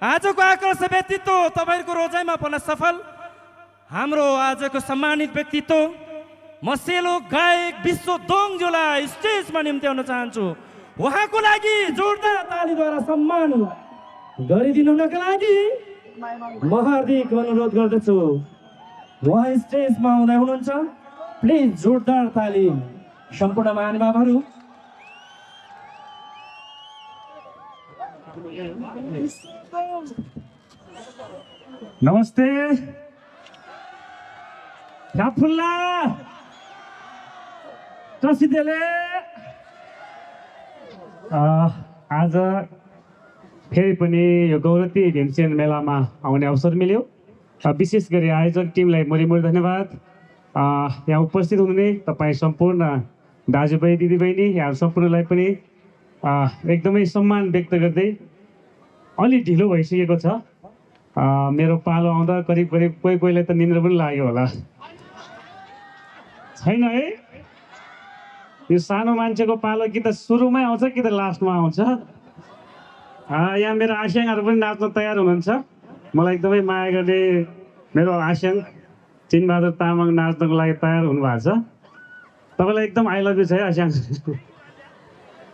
आजको आकर्ष व्यक्तित्व तपाईँको रोजाइमा पर्न सफल हाम्रो आजको सम्मानित व्यक्तित्व मसेलो गायक विश्व दोङजोलाई स्टेजमा निम्त्याउन चाहन्छु। उहाँको लागि जोरदार तालीद्वारा सम्मान गरिदिनुका लागि म हार्दिक अनुरोध गर्दछु। उहाँ स्टेजमा आउँदै हुनुहुन्छ, प्लिज जोरदार ताली। सम्पूर्ण महानुभावहरू नमस्ते। राफुल्ला प्रसिद्धले आज फेरि पनि यो गौरती भीमसेन मेलामा आउने अवसर मिल्यो। विशेष गरी आयोजक टिमलाई मुरी धन्यवाद। यहाँ उपस्थित हुनुहुने तपाईँ सम्पूर्ण दाजुभाइ दिदीबहिनी यहाँ सम्पूर्णलाई पनि एकदमै सम्मान व्यक्त गर्दै अलि ढिलो भइसकेको छ। मेरो पालो आउँदा करिब कोहीलाई त निन्द्रा पनि लाग्यो होला, छैन है? यो सानो मान्छेको पालो कि त सुरुमै आउँछ कि त लास्टमा आउँछ। यहाँ मेरो आस्याङहरू पनि नाच्न तयार हुनुहुन्छ। मलाई एकदमै माया गर्ने मेरो आस्याङ चिनबहादुर तामाङ नाच्नको लागि तयार हुनुभएको छ। तपाईँलाई एकदम आई लभ यू छ है आस्याङ।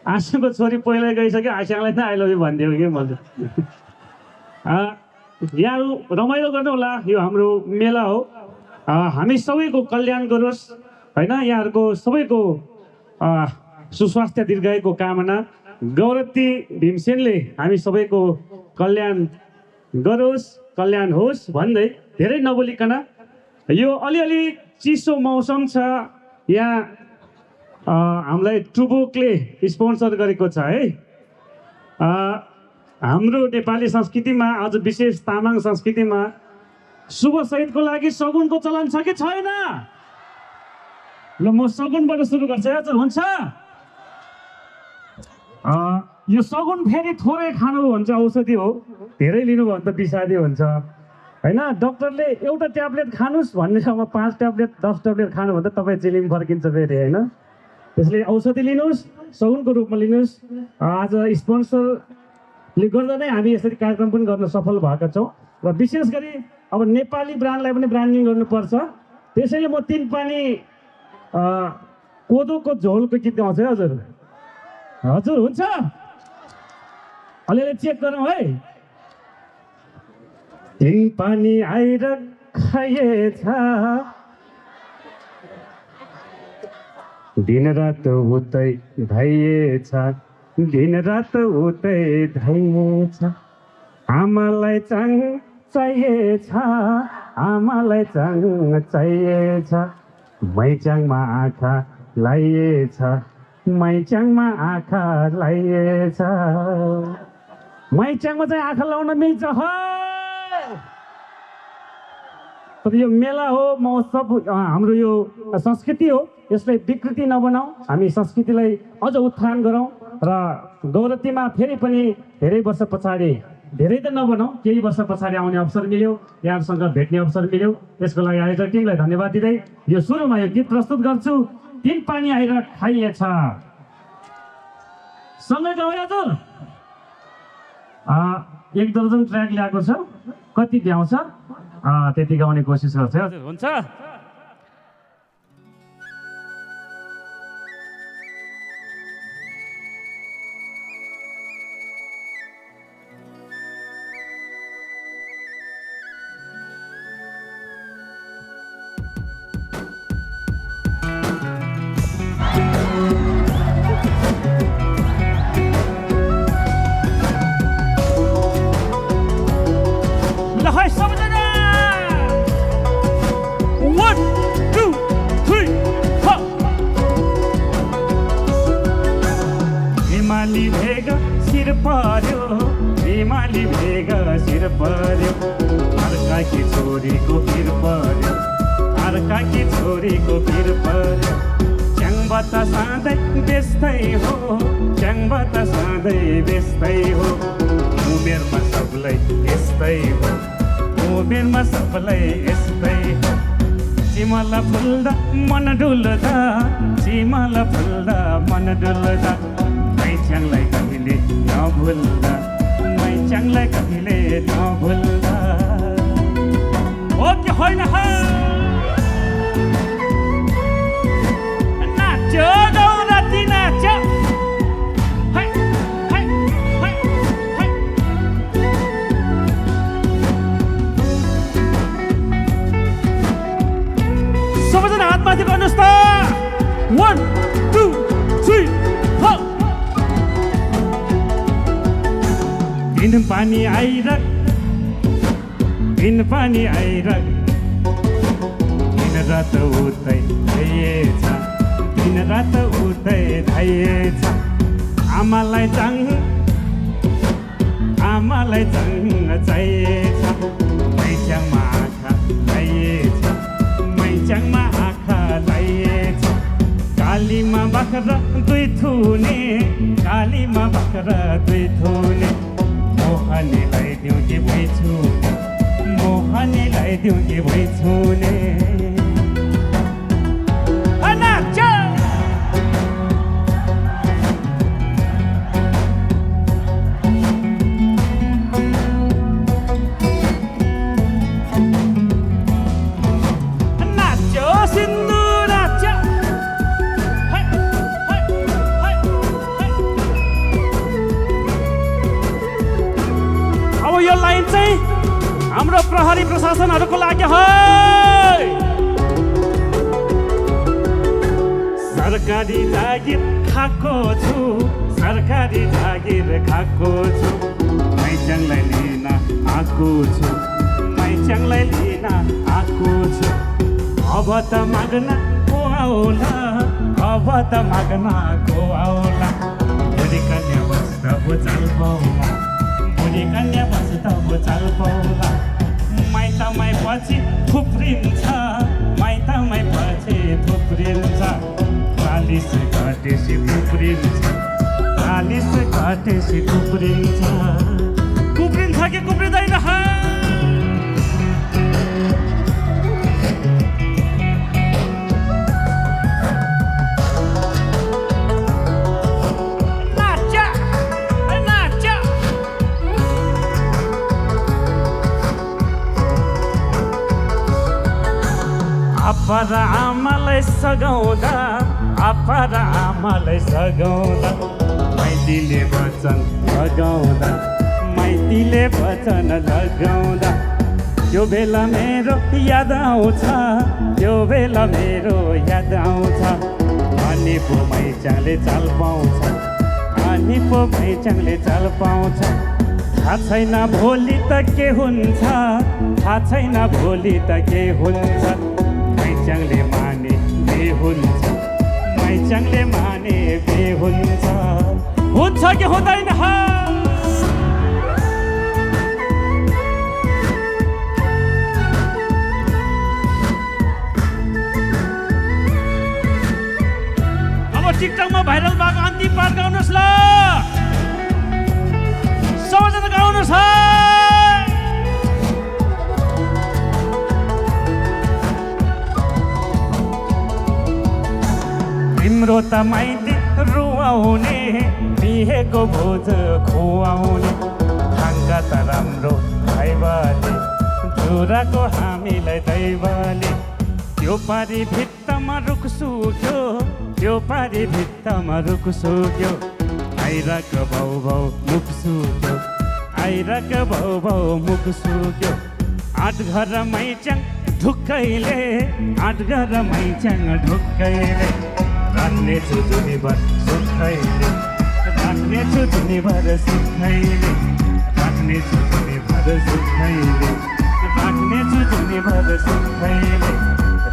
आस्याङको छोरी पहिल्यै गइसक्यो, आस्याङलाई त आई लभ यू भनिदियो कि मैले। यहाँहरू रमाइलो गर्नु होला, यो हाम्रो मेला हो। हामी सबैको कल्याण गरोस् होइन, यहाँहरूको सबैको सुस्वास्थ्य दीर्घायुको कामना। गौरती भीमसेनले हामी सबैको कल्याण गरोस्, कल्याण होस् भन्दै धेरै नबोलिकन यो अलिअलि चिसो मौसम छ, यहाँ हामीलाई टुबोकले स्पोन्सर गरेको छ है। हाम्रो नेपाली संस्कृतिमा आज विशेष तामाङ संस्कृतिमा शुभ सहितको लागि सगुनको चलन छ कि छैन? ल म सगुनबाट सुरु गर्छु है, हुन्छ? यो सगुन फेरि थोरै खानु भन्छ औषधि हो, धेरै लिनुभयो भने त विषादी हुन्छ होइन। डक्टरले एउटा ट्याब्लेट खानुहोस् भन्ने ठाउँमा 5 ट्याब्लेट 10 ट्याब्लेट खानु भन्दा तपाईँ चिलिम फर्किन्छ फेरि होइन। त्यसले औषधि लिनुहोस्, सगुनको रूपमा लिनुहोस्। आज स्पोन्सरले गर्दा नै हामी यसरी कार्यक्रम पनि गर्न सफल भएका छौँ र विशेष गरी अब नेपाली ब्रान्डलाई पनि ब्रान्डिङ गर्नुपर्छ। त्यसैले म 3 पानी कोदोको झोलको गीत गाउँछु है हजुर। हजुर हुन्छ? अलिअलि चेक गरौँ है। 3 पानी आएर खाइएछ, दिन रात उतै धाइएछ, दिन रात उतै धाइएछ। आमालाई चाङ चाहिएछ, आमालाई चाङ चाहिएछ। मैचाङमा आँखा लाइएछ, मैचाङमा आँखा लाइएछ। मैचाङमा चाहिँ आँखा लाउन मिल्छ हो। तर यो मेला हो, महोत्सव, हाम्रो यो संस्कृति हो, यसलाई विकृति नबनाऊ, हामी संस्कृतिलाई अझ उत्थान गरौँ र गौरतीमा फेरि पनि धेरै वर्ष पछाडि, धेरै त नबनाऊ, केही वर्ष पछाडि आउने अवसर मिल्यो, यहाँहरूसँग भेट्ने अवसर मिल्यो। यसको लागि आयोजक टिमलाई धन्यवाद दिँदै यो सुरुमा यो गीत प्रस्तुत गर्छु। 3 पानी आएर खाइएछ। सँगै गाउँ हजुर। 1 दर्जन ट्र्याक ल्याएको छ, कति भ्याउँछ त्यति गाउने कोसिस गर्छ हजुर, हुन्छ? अर्काकी छोरीको पिर पर्यो, अर्काकी छोरीको पिर पर्यो। च्याङबाट सधैँ बेच्दै हो, च्याङबाट सधैँ बेच्दै हो। उमेरमा सबलाई यस्तै हो, उमेरमा सबलाई यस्तै हो। चिमला फुल्दा मन डुल्दा, चिमला फुल्दा मन डुल्दा। मैच्याङलाई कहिले नभुल्दा, मैचाङलाई कहिले नभुल्दा हो कि होइन नाच्यो गौरती नाच्यो है है है है सबैजना हात माथि गर्नुहोस् त 1 2 3 4 दिन पानी आइरक दिन पानी आइरक दिन रात उतै धाइएछ दिन रात उतै धाइएछ आमालाई जाङ चाहिएछ मैचाङमा आँखा लाइएछ मैचाङमा आँखा लाइएछ कालीमा बाख्रा दुई थुने कालीमा बाख्रा दुई थुने मोहनीलाई दिउँ कि भइछुने मोहनीलाई दिउँ कि भइछुने हाम्रो प्रहरी प्रशासनहरूको लागि है सरकारी जागिर खाएको छु सरकारी जागिर खाएको छु मैचाङलाई लिन आएको छु मैचाङलाई लिन आएको छु अब त माग्न को आउला अब त माग्न को आउला बुढी कन्या बस्दा चाल पाउला बुढी कन्या बस्दा चाल पाउला माइतमै पछि थुप्रिन्छ माइतमै पछि थुप्रिन्छ 40 घटेसी थुप्रिन्छ 40 घटेसी थुप्रिन्छ कुप्रिन्छ कि कुप्रिँदैन आप्पा र आमालाई सघाउँदा आप्पा र आमालाई सघाउँदा माइतीले वचन लगाउँदा माइतीले वचन लगाउँदा त्यो बेला मेरो याद आउँछ त्यो बेला मेरो याद आउँछ अनि पो मैचाङले चाल पाउँछ अनि पो मैचाङले चाल पाउँछ थाहा छैन भोलि त के हुन्छ थाहा छैन भोलि त के हुन्छ मैचाङले माने बे हुन्छ मैचाङले माने बे हुन्छ कि हुँदैन अब टिकटकमा भाइरल भएको अन्तिम पाठ गाउनुहोस् ल सबैजना गाउनुहोस् तिम्रो त माइती रुवाउने बिहेको भोज खुवाउने ढाङ्गा त राम्रो भाइबाले छोराको हामीलाई दैवाले त्यो पारी भित्तामा रुख सुक्यो त्यो पारी भित्तामा रुख सुक्यो आइराक भाउ भाउ मुख सुक्यो आइराक भाउ भाउ मुख सुक्यो 8 घर मैचाङ ढुक्कैले 8 घर मैचाङ ढुक्कैले राख्नेछु जुनीभर सुखैले राख्नेछु जुनीभर सुखैले राख्नेछु जुनीभर सुखैले राख्नेछु जुनीभर सुखैले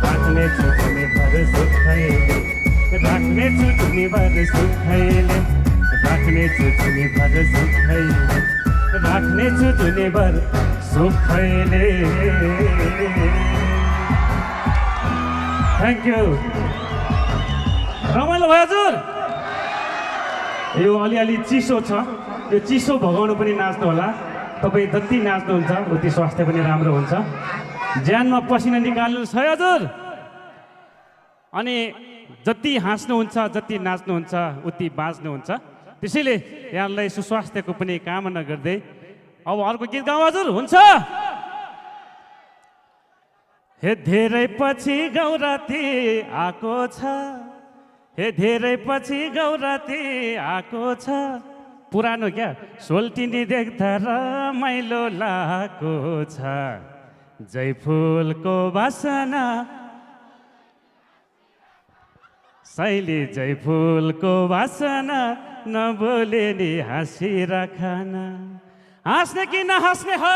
राख्नेछु जुनीभर सुखैले राख्नेछु जुनीभर सुखैले राख्नेछु जुनीभर सुखैले राख्नेछु जुनीभर सुखैले थ्याङ्क यू रमाइलो भयो हजुर यो अलिअलि चिसो छ यो चिसो भगाउनु पनि नाच्नु होला तपाईँ जति नाच्नुहुन्छ उति स्वास्थ्य पनि राम्रो हुन्छ ज्यानमा पसिना निकाल्नुहोस् है हजुर अनि जति हाँस्नुहुन्छ जति नाच्नुहुन्छ उति बाँच्नुहुन्छ त्यसैले यहाँलाई सुस्वास्थ्यको पनि कामना गर्दै अब अर्को गीत गाउँ हजुर हुन्छ हे धेरै पछि गौराती आएको छ हे धेरै पछि गौराती आएको छ पुरानो क्या सोल्टिनी देख्दा रमाइलो लागेको छ जयफुलको बासना शैली जयफुलको बासना नबोले नि हाँसिराखन हाँस्ने कि नहाँस्ने हो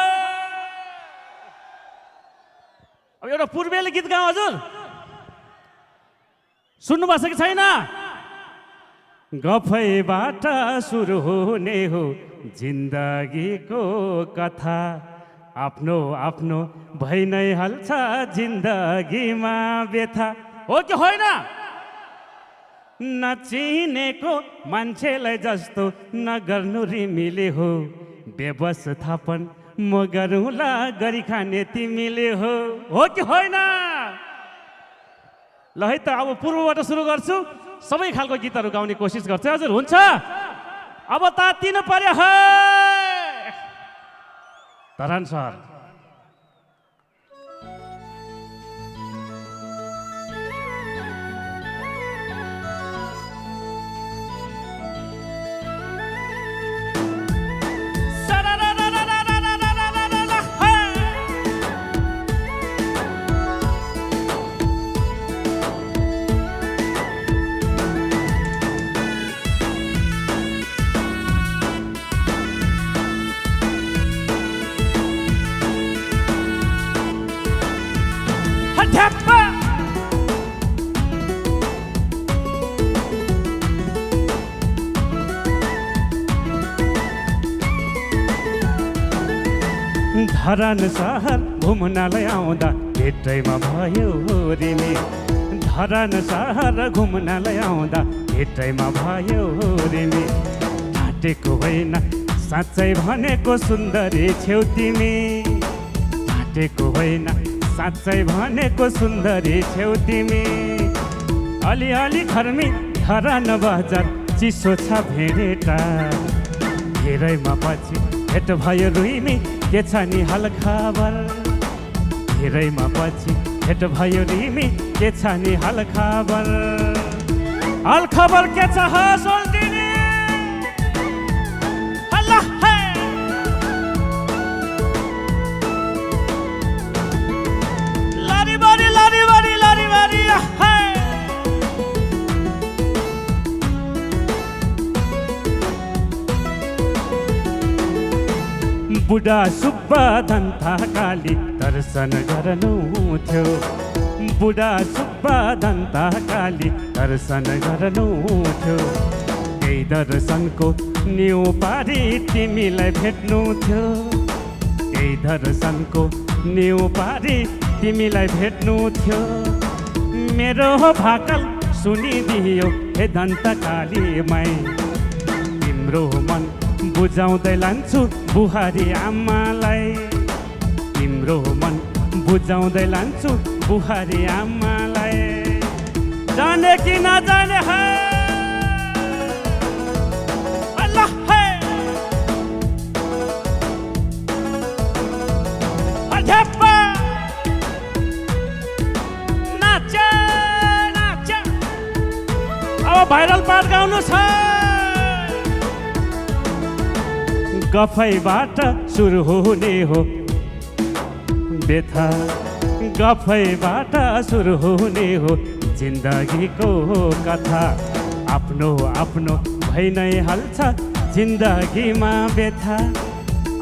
अब एउटा पूर्वेली गीत गाउँ हजुर सुन्नु भएको छ कि छैन गफैबाट सुरु हुने हो जिन्दगीको कथा आफ्नो आफ्नो भइ नै हाल्छ जिन्दगीमा व्यथा हो कि होइन नचिनेको मान्छेलाई जस्तो नगर्नु रिमिले हो व्यवस्थापन म गरौँला गरी खाने तिमीले हो कि होइन ल है त अब पूर्वबाट सुरु गर्छु सबै खालको गीतहरू गाउने कोसिस गर्छु हजुर हुन्छ अब तातिनु पर्यो है धरान सर धरान सहर घुम्नलाई आउँदा भेटैमा भयो रिमी धरान सहर घुम्नलाई आउँदा भेटैमा भयो रिमी ढाँटेको होइन साँच्चै भनेको सुन्दरी छेउ तिमी ढाँटेको होइन साँच्चै भनेको सुन्दरी छेउ तिमी अलिअलि खर्मी धरान बजार चिसो छ भेडेटा धेरैमा पछि भेट भयो रुइमी के छ नि हाल खबर धेरैमा पछि भेट भयो रिमी के छ नि हाल खबर के छ सोल्टिनी हल्ला हे लारी बारी हे बुढा सुब्बा धन्था काली दर्शन गर्नु थियो बुढा सुब्बा धन्था काली दर्शन गर्नु थियो त्यही दर्शनको न्यु पारी तिमीलाई भेट्नु थियो त्यही दर्शनको न्यु पारी तिमीलाई भेट्नु थियो मेरो भाकल सुनिदियो हे धन्ता काली माई तिम्रो मन बुझाउँदै लान्छु बुहारी आमालाई तिम्रो मन बुझाउँदै लान्छु बुहारी आमालाई जाने कि नजाने है अल्लाह है अध्यप्पा नाच अब भाइरल पार्ट गाउनु छ गफैबाट सुरु हुने हो व्यथा गफैबाट सुरु हुने हो जिन्दगीको कथा आफ्नो आफ्नो भइ नै हाल्छ जिन्दगीमा व्यथा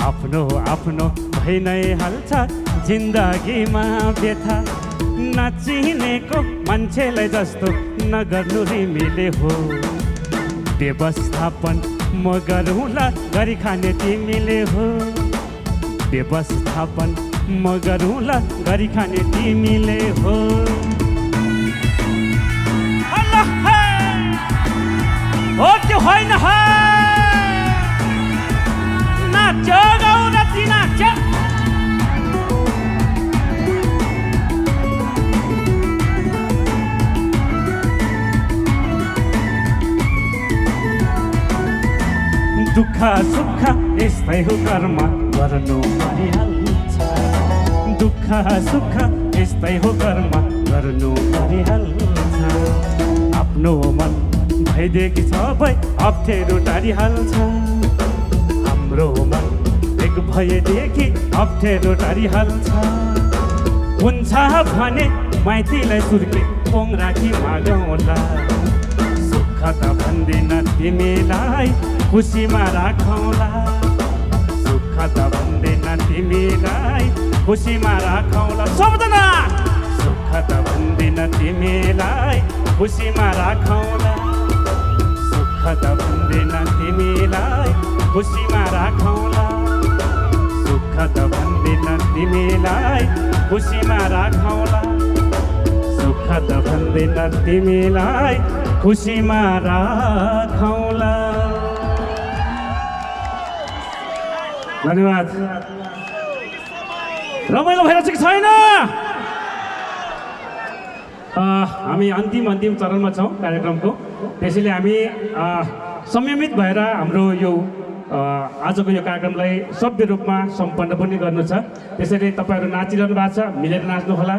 आफ्नो आफ्नो भइ नै हाल्छ जिन्दगीमा व्यथा नचिनेको मान्छेलाई जस्तो नगर्नु रिमिले हो व्यवस्थापन म गरौँला गरी खाने तिमीले हो व्यवस्थापन म गरौँला गरी खाने तिमीले हो हो त्यो होइन नाच गौरती नाच दुःख सुख यस्तै हो कर्म गर्नु परिहाल्छ दुःख सुख यस्तै हो कर्म गर्नु परिहाल्छ आफ्नो मन भइदिएकी सबै अप्ठ्यारो टारिहाल्छ हाम्रो मन एक भएदेखि अप्ठ्यारो टारिहाल्छ हुन्छ भने माइतीलाई सुर्के पोङ राखी मागौँला सुख त भन्दिन तिमीलाई खुसीमा राखौँला सुख त भन्दिन तिमीलाई खुसीमा राखौँला सबजना सुख त भन्दिन तिमीलाई खुसीमा राखौँला सुख त भन्दिन तिमीलाई खुसीमा राखौँला सुख त भन्दिन तिमीलाई खुसीमा राखौँला सुख त भन्दिन तिमीलाई खुसीमा राखौँला धन्यवाद रमाइलो भइरहेछ कि छैन हामी अन्तिम चरणमा छौँ कार्यक्रमको त्यसैले हामी संयमित भएर हाम्रो यो आजको यो कार्यक्रमलाई सभ्य रूपमा सम्पन्न पनि गर्नु छ त्यसैले तपाईँहरू नाचिरहनु भएको छ मिलेर नाच्नु होला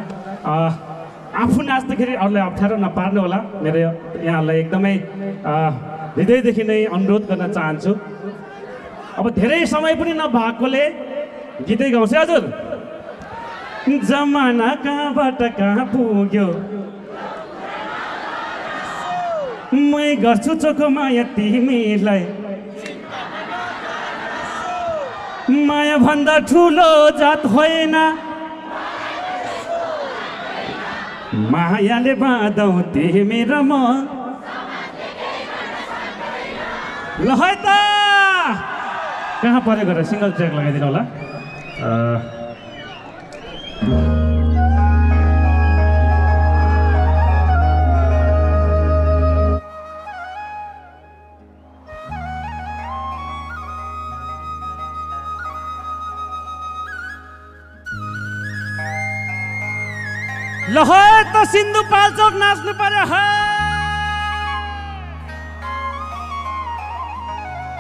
आफू नाच्दाखेरि अरूलाई अप्ठ्यारो नपार्नु होला मेरो यहाँहरूलाई एकदमै हृदयदेखि नै अनुरोध गर्न चाहन्छु अब धेरै समय पनि नभएकोले गीतै गाउँछ हजुर जमाना कहाँबाट कहाँ पुग्यो मै गर्छु चोखो माया तिमीलाई माया भन्दा ठुलो जात होइन मायाले बाँधौ तिमी र म ल है त कहाँ पऱ्यो गरेर सिङ्गल ट्र्याक लगाइदिनु होला ल है त सिन्धुपाल्चोक नाच्नु पर्यो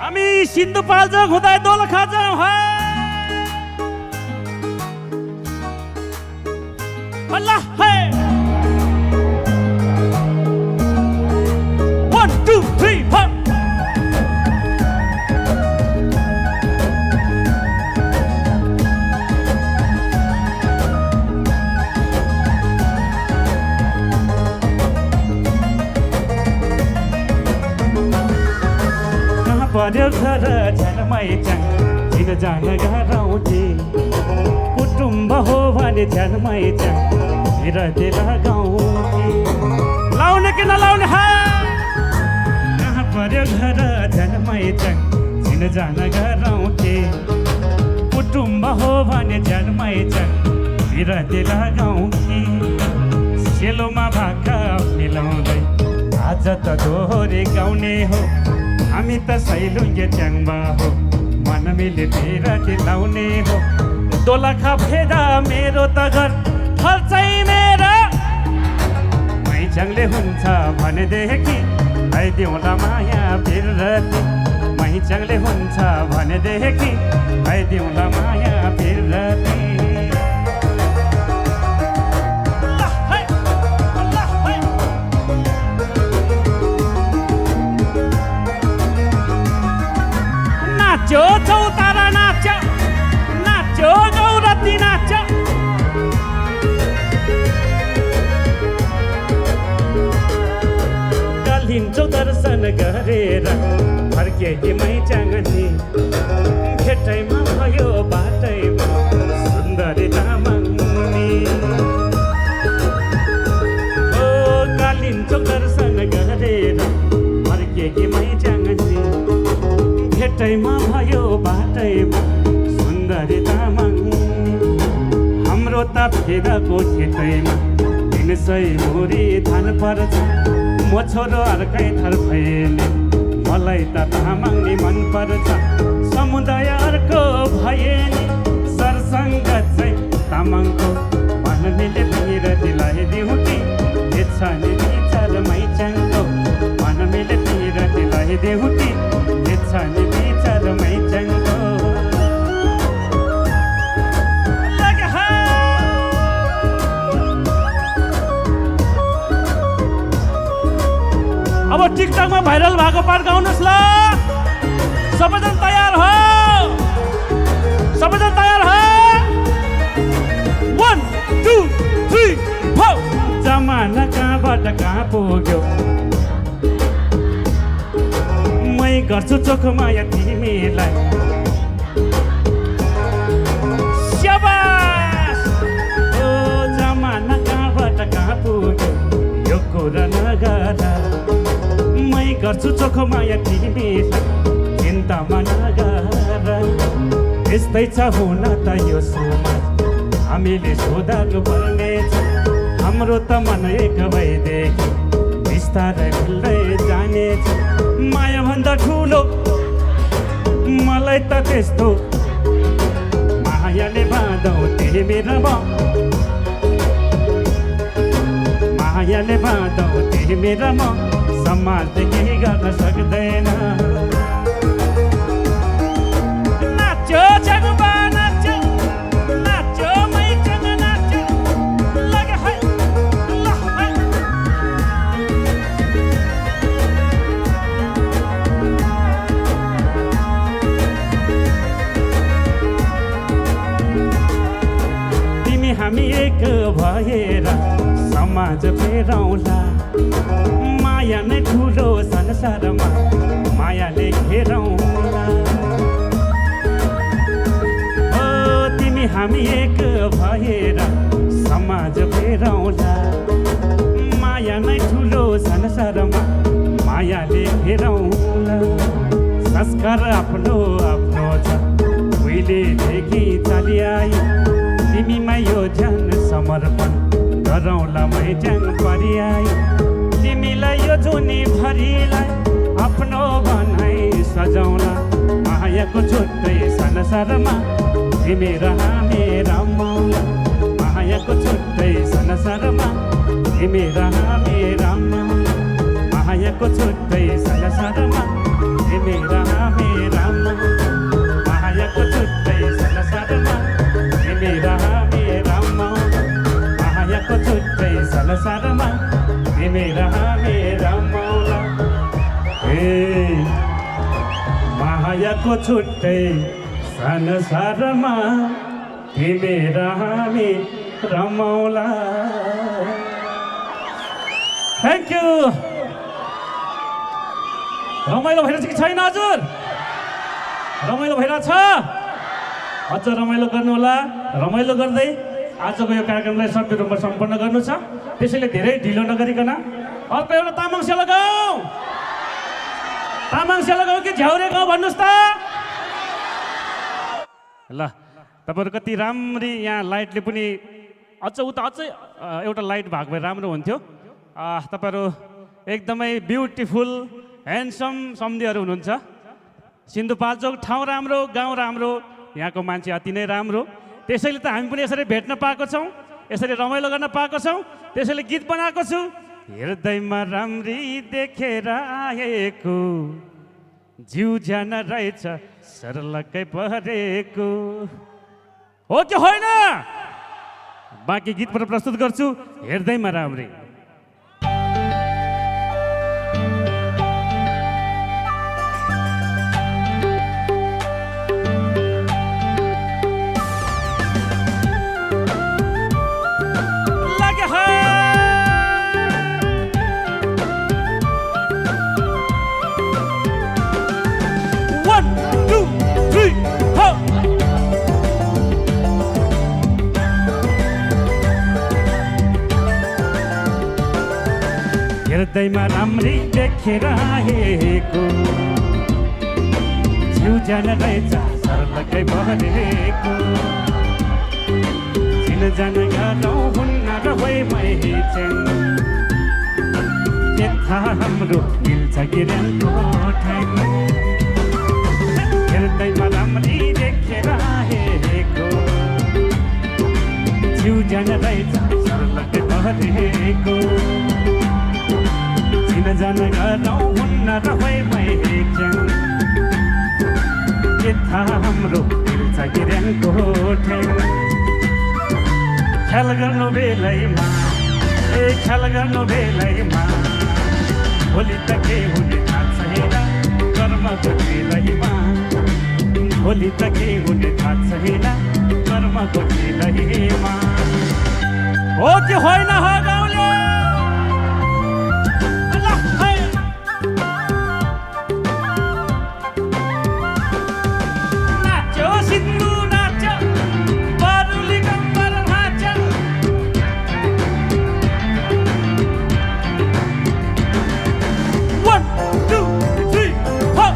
हामी सिन्धुपाल्चोक हुँदा दोलखा जाउँ अल्लाह है 1 2 3 4 पर्यो घर झ्यालमै च्याङ चिन जान गराउँथे कुटुम्ब हो भने झ्यालमै च्याङ बिरती लगाउँथे लाउने कि नलाउने कहाँ पर्यो घर झ्यालमै च्याङ चिन जान गराउँथे कुटुम्ब हो भने झ्यालमै च्याङ बिरती लगाउँथे सेलोमा भाका मिलाउँदै आज त दोहोरी गाउने हो हामी त सैलुङ्गे च्याङबा हो मन मिले बिरती लाउने हो दोलखा फेदा मेरो त घर फल्चै मेरो मैच्याङले हुन्छ भनेदेखि आइदिउँला माया बिरती मैच्याङले हुन्छ भनेदेखि आइदिउँला माया बिरती नाच्यो चौतारा नाच्यो नाच्यो गौरती नाच्यो कालिम्चो दर्शन गरेर फर्के मैच्याङनी भेटैमा भयो बाटैमा सुन्दरी तामाङनी ओ कालिम्चो दर्शन गरेर फर्के मैच्याङनी भेटैमा भयो बाटैमा सुन्दरी तामाङ हाम्रो त फेदाको खेतैमा 300 मुरी धान पर्छ म छोरो अर्कै थर भएले मलाई त तामाङ नि मन पर्छ समुदाय अर्को भए नि सरसङ्ग चाहिँ तामाङको मन मिले बिरती लगाइदिउँ कि छ नि विचार मैच्याङको मन मिले बिरती लगाइदिउँ कि छ नि विचार टिकटकमा भाइरल भएको पार्ट गाउनुहोस् ल सबैजना तयार हो सबैजना तयार हो 1 2 3 4 जमाना कहाँबाट कहाँ पुग्यो मै गर्छु चोख माया तिमीलाई स्याबास ओ जमाना कहाँबाट कहाँ पुग्यो यो कुरा नगर मै गर्छु चोख माया तिमीलाई चिन्तामा नगर यस्तै छ हुन त यो समाज हामीले सुधार्नु पर्नेछ हाम्रो त मन एक भइदेखि बिस्तारै भुल्दै जानेछ मायाभन्दा ठुलो मलाई त त्यस्तो मायाले बाँधौ तिमी र म मायाले बाँधौ तिमी र म समाजले केही गर्न सक्दैन नाच्यो जगबा नाच्यो नाच्यो मैसँग नाच्यो लगे है ल है तिमी हामी एक भएर समाज फेरौँला माया नै ठुलो संसारमा मायाले घेरौँला ओ तिमी हामी एक भएर समाज फेरौँला माया नै ठुलो संसारमा मायाले घेरौँला संस्कार आफ्नो आफ्नो छ उहिलेदेखि चलिआई तिमीमा यो ज्यान समर्पण गरौँला मै ज्यान परिआई तिमीलाई यो जुनी भरिलाई आफ्नो बनाई सजाउला मायाको छुट्टै संसारमा तिमी र हामी रमाउला मायाको छुट्टै संसारमा तिमी र हामी रमाउला मायाको छुट्टै संसारमा तिमी र हामी रमाउला मायाको छुट्टै संसारमा तिमी र हामी रमाउला मायाको छुट्टै संसारमा तिमी र हामी रमाउला मायाको छुट्टै संसारमा तिमी र हामी रमाउला थ्याङ्क यू रमाइलो भइरहेछ कि छैन हजुर रमाइलो भइरहेछ अझ रमाइलो गर्नुहोला रमाइलो गर्दै आजको यो कार्यक्रमलाई सभ्य रूपमा सम्पन्न गर्नु छ त्यसैले धेरै ढिलो नगरिकन अर्को एउटा तामाङ सेला गाउँ कि झ्याउरे गाउँ भन्नुहोस् त ल तपाईँहरू कति राम्री यहाँ लाइटले पनि अझ उता अझै एउटा लाइट भएको भए राम्रो हुन्थ्यो तपाईँहरू एकदमै ब्युटिफुल ह्यान्डसम सम्झीहरू हुनुहुन्छ सिन्धुपाल्चोक ठाउँ राम्रो गाउँ राम्रो यहाँको मान्छे अति नै राम्रो त्यसैले त हामी पनि यसरी भेट्न पाएको छौँ यसरी रमाइलो गर्न पाएको छौँ त्यसैले गीत बनाएको छु हृदयमा राम्री देखेर आएको जिउ ज्यान रहेछ सरलकै परेको हो कि होइन बाँकी गीत प्रस्तुत गर्छु हृदयमा राम्री हृदयमा राम्री देखेर आएको जिउ ज्यान रहेछ सरलकै परेको चिनजान गरौँ हुन्न रहोइ मैचेन के थाहा हाम्रो मिल्छ गिरनको ठ्याङ हृदयमा राम्री देखेर आएको जिउ ज्यान रहेछ सरलकै परेको जान गरौँ हुन्न रहोइ मैचेन के थाहा हाम्रो मिल्छ गिरनको ठ्याङ ख्याल गर्नु बेलैमा ख्याल गर्नु बेलैमा भोलि त के हुने थाहा छैन कर्मको खेलैमा भोलि त के हुने थाहा छैन कर्मको खेलैमा हो कि होइन हो गाउँले अल्लाह है। नाच्यो सिन्धु नाच्यो बारुली गम्बर नाच्यो। 1 2 3 4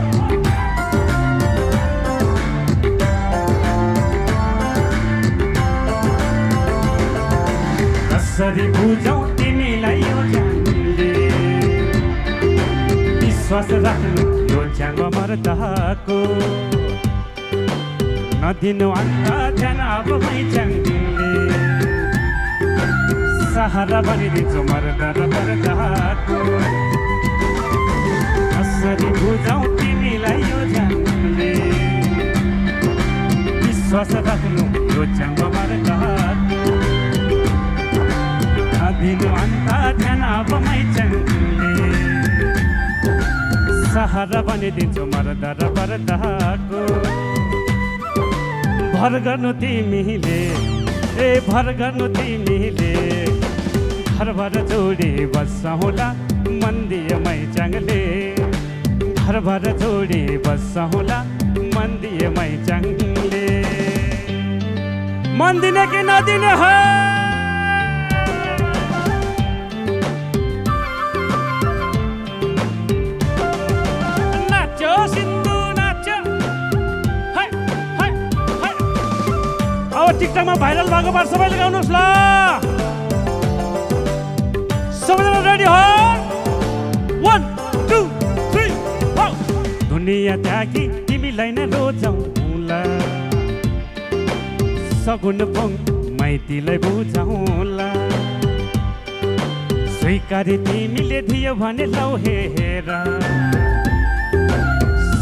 कसरी बुझौ तिमीलाई यो ज्यानले विश्वास राख्नु यो ज्यान मर्दाको नदिनु अन्त ध्यान अब मैचाङले सहारा बनिदिन्छु मर्दा र मर्दाको कसरी बुझौ तिमीलाई यो ज्यानले विश्वास राख्नु यो ज्यान मर्दाको दिनु अन्त ध्यान अब मैचाङले सहारा बनिदिन्छु मर्दा र मर्दाको भर गर्नु तिमीले भर गर्नु तिमीले घरभर जोडी बस्छौला मन्दिर मैचाङले घरभर जोडी बस्छौला मन्दिर मैचाङले मन दिने कि नदिने हो टिकटकमा भाइरल भएको बार सबैले गाउनुहोस् ल सबैजना रेडी हो 1 2 3 4 दुनिया त्यागी तिमीलाई नै रोजाउँला सगुन पङ माइतीलाई बुझाउँला स्वीकारी तिमीले दियो भने लौ हेर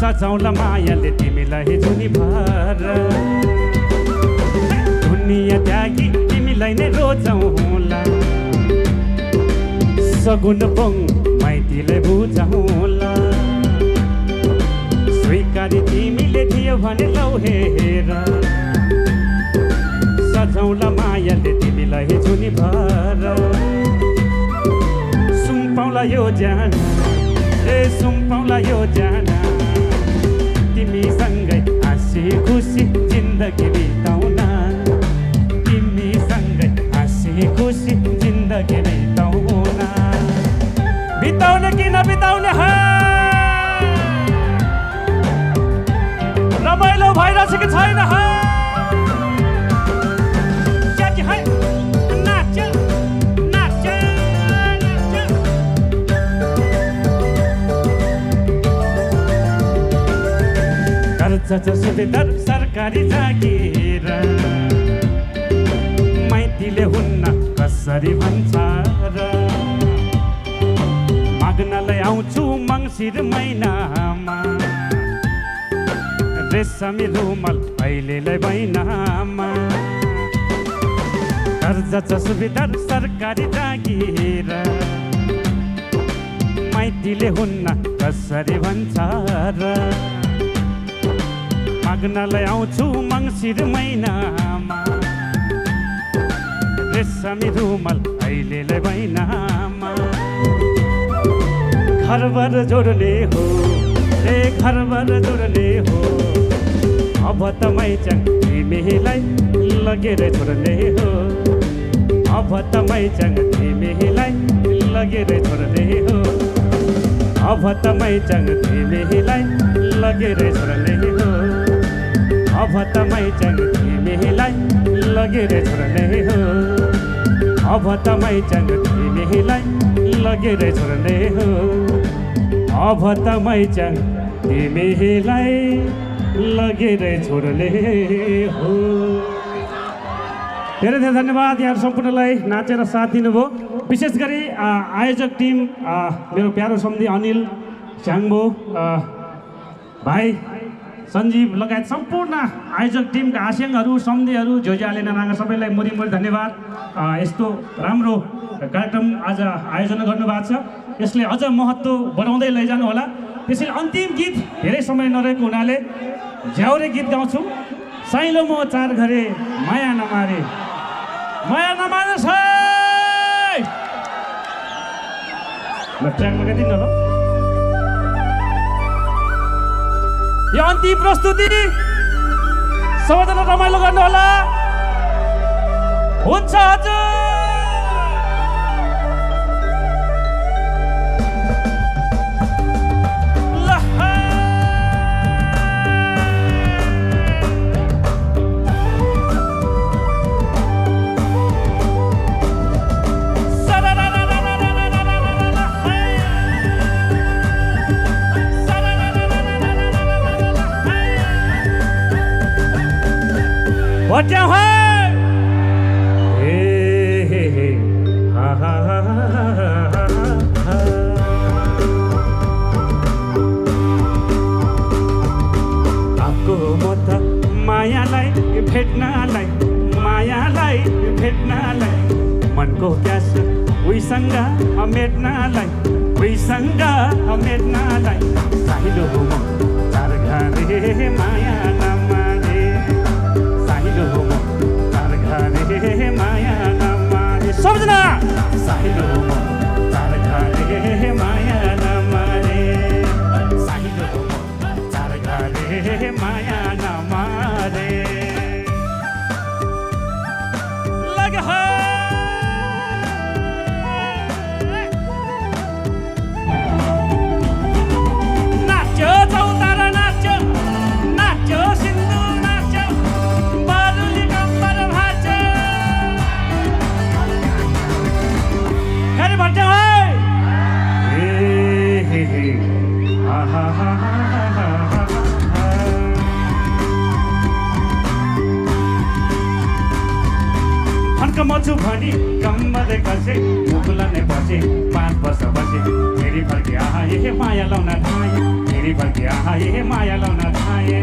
सजाउँला मायाले तिमीलाई जुनी भर दुनिया त्यागी तिमीलाई नै रोजाउँला सगुन पङ माइतीलाई बुझाउँला स्वीकारी तिमीले दियो भने लौ हेर सजाउँला मायाले तिमीलाई जुनी भर सुम्पाउँला यो जाना सुम्पाउँला यो जाना तिमीसँगै हाँसी खुसी जिन्दगी बिताउन खुसी जिन्दगी बिताउने कि नबिताउने रमाइलो भइरहेछ कि छैन कर्जा सुविधा सरकारी जागिर माइतीले हुन्न कसरी भन्छ र माग्नलाई आउँछु मङ्सिर महिनामा रेशमी रुमाल अहिलेलाई महिनामा कर्जा छ सुविधा सरकारी जागिर माइतीले हुन्न कसरी भन्छ र माग्नलाई आउँछु मङ्सिर महिनामा रेशमी रुमाल अहिलेलाई महिनामा घरबार जोड्ने हो घरबार जोड्ने हो अब त मैचाङ तिमीलाई लगेर छोड्ने हो अब त मैचाङ तिमीलाई लगेर छोड्ने हो अब त मैचाङ तिमीलाई लगेर छोड्ने हो अब त मैचाङ तिमीलाई लगेर छोड्ने हो अब त मैचाङ तिमीलाई लगेर छोड्ने हो अब त मैचाङ तिमीलाई लगेर छोड्ने हो। धेरै धेरै धन्यवाद यहाँ सम्पूर्णलाई नाचेर साथ दिनुभयो। विशेष गरी आयोजक टिम मेरो प्यारो सम्धी अनिल स्याङ्बो भाइ सञ्जीव लगायत सम्पूर्ण आयोजक टिमका आस्याङहरू सम्धीहरू झोजियाले नानागा सबैलाई मुरी मुरी धन्यवाद। यस्तो राम्रो कार्यक्रम आज आयोजना गर्नुभएको छ। यसले अझ महत्त्व बढाउँदै लैजानु होला। त्यसैले अन्तिम गीत धेरै समय नरहेको हुनाले झ्याउरे गीत गाउँछु। साइलो म चार घरे माया नमारे, माया नमारे छ ल ट्र्याकमा गाइदिनु न ल। यो अन्तिम प्रस्तुति सबैजना रमाइलो गर्नु होला। हुन्छ हजुर। भट्या हे हे हा हा आको म त मायालाई भेट्नलाई मनको प्यास उहीसँग मेट्नलाई साहिलो हो म चार घरे माया नमारे, साहिलो हो म चार घरे माया नमारे। सबजना साहिलो हो म चार घरे माया नमारे, साहिलो हो म चार घरे माया नमारे। लगे हो नाच्यो चौतारा नाच्यो, नाच्यो सिन्धु नाच्यो, बारुली कम्बर भाच्यो। खरे भट्ट हे हा हा हा मछु भनी कम्बले कसे मुकुलने बसे 5 वर्ष बसे फेरि फर्के आए माया लाउन थाए, फेरि फर्के आए माया लाउन थाए।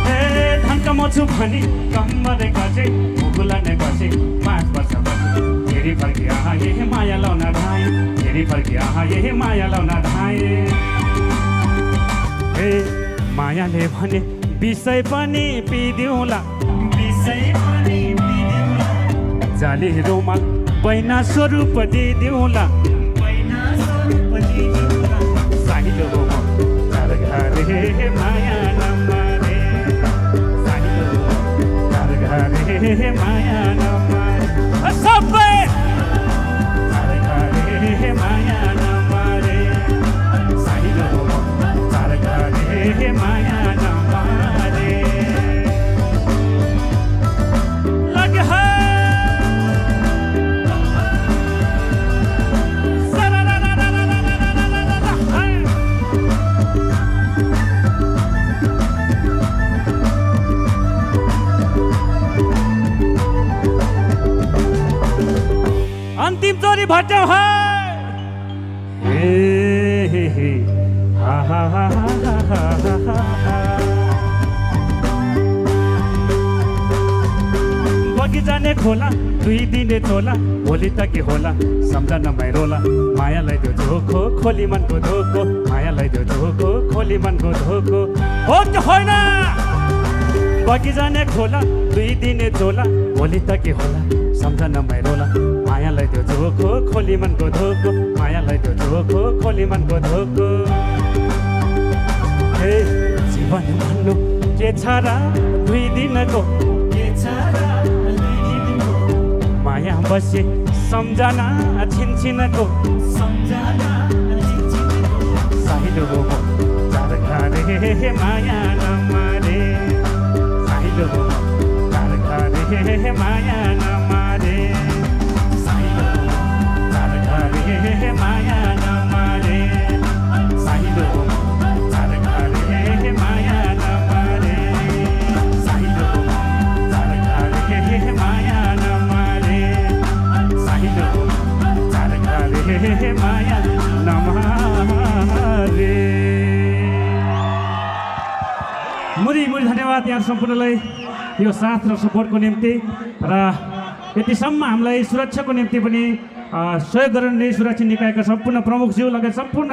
ए धनक मछु भनी कम्बले कसे मुकुलने बसे 5 वर्ष बसे फेरि फर्के आए माया लाउन थाए, फेरि फर्के आए माया लाउन थाए। ए मायाले भने विषय पनि पिदिउला, विषय पनि जाली रोमाल बैना स्वरूप दिदिउला, साहिलो हो म चार घरे माया नमारे, साहिलो हो म चार घरे माया नमारे। सबै चार घरे माया नमारे, साहिलो हो म चार घरे माया नमारे। लगे है अंतिम चोरी भट्ट्याउ है हे हा हा हा बगी जाने खोला 2 दिने तोला, भोलि त के होला सम्झन रोला। मायालाई त्यो धोको खोली मनको धोको, मायालाई त्यो धोको खोली मनको धोको। हो त्यो होइन बगी जाने खोला 2 दिने तोला, भोलि त के होला सम्झन रोला। मायालाई त्यो धोको खोली मनको धोको, मायालाई त्यो धोको खोली मनको धोको। हे जीवन भन्नु के छ र 2 दिनको, के छ र 2 दिनको माया बसे सम्झना छिनछिनको, सम्झना छिनछिनको। साहिलो हो म चार घरे माया नमारे, साहिलो हो म चार घरे माया नमारे, साहिलो हो म चार घरे माया नमारे, साहिलो हो म चार घरे माया नमारे, साहिलो हो म चार घरे माया नमारे, साहिलो हो म चार घरे माया नमारे। मुरी धन्यवाद यहाँ सम्पूर्णलाई यो साथ र सपोर्टको निम्ति र यतिसम्म हामीलाई सुरक्षाको निम्ति पनि सहयोग गर्ने सुरक्षा निकायका सम्पूर्ण प्रमुखज्यू लगायत सम्पूर्ण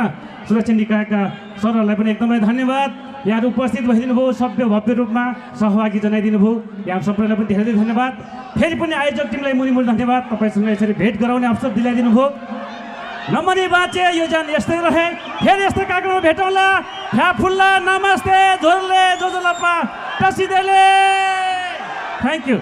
सुरक्षा निकायका सरहरूलाई पनि एकदमै धन्यवाद। यहाँहरू उपस्थित भइदिनु भयो, सभ्य भव्य रूपमा सहभागी जनाइदिनु भयो। यहाँ सबैलाई पनि धेरै धेरै धन्यवाद। फेरि पनि आयोजक टिमलाई मुनिमुनि धन्यवाद। तपाईँसँग यसरी भेट गराउने अवसर दिलाइदिनु भयो। नमरी बाँचे यो जान यस्तै रहे। फेरि यस्तो कार्यक्रममा भेटौँला। फ्या फुल्ला नमस्ते झोरले जोजोलप्पा टसिदेले। Thank you.